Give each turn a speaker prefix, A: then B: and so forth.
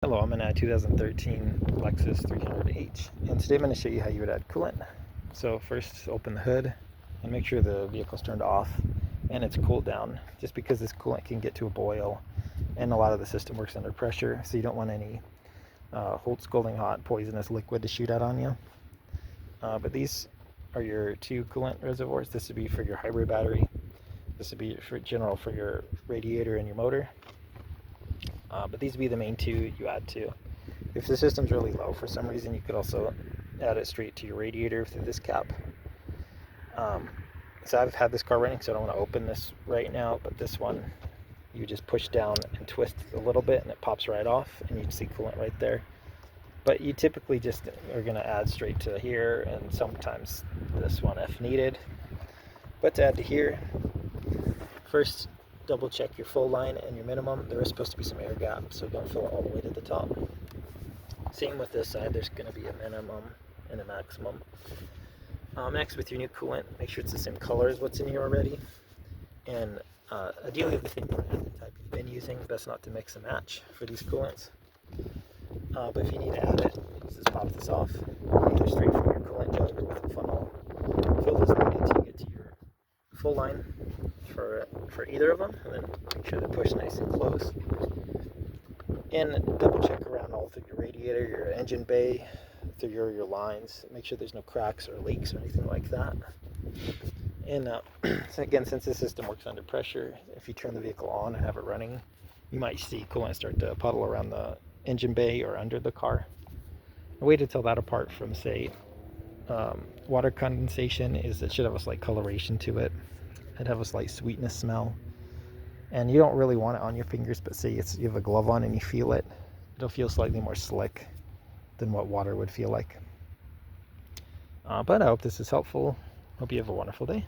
A: Hello, I'm in a 2013 Lexus 300H, and today I'm going to show you how you would add coolant. So first, open the hood and make sure the vehicle's turned off and it's cooled down, just because this coolant can get to a boil and a lot of the system works under pressure, so you don't want any scalding hot poisonous liquid to shoot out on you. But these are your two coolant reservoirs. This would be for your hybrid battery. This would be for your radiator and your motor. But these would be the main two you add to. If the system's really low for some reason, you could also add it straight to your radiator through this cap. So I've had this car running, so I don't want to open this right now, but this one, you just push down and twist a little bit and it pops right off and you can see coolant right there. But you typically just are going to add straight to here, and sometimes this one if needed. But to add to here, first double check your full line and your minimum. There is supposed to be some air gap, so don't fill it all the way to the top. Same with this side, there's going to be a minimum and a maximum. Next, with your new coolant, make sure it's the same color as what's in here already. And ideally the same brand type you've been using. Best not to mix and match for these coolants. But if you need to add it, just pop this off, either straight from your coolant jug or with a funnel. Fill this needed until you get to your full line for either of them, and then make sure they're pushed nice and close. And double check around all through your radiator, your engine bay, through your lines. Make sure there's no cracks or leaks or anything like that. And so again, since the system works under pressure, if you turn the vehicle on and have it running, you might see coolant start to puddle around the engine bay or under the car. A way to tell that apart from, say, water condensation is it should have a slight coloration to it. It'd have a slight sweetness smell. And you don't really want it on your fingers, but say you have a glove on and you feel it, it'll feel slightly more slick than what water would feel like. But I hope this is helpful. Hope you have a wonderful day.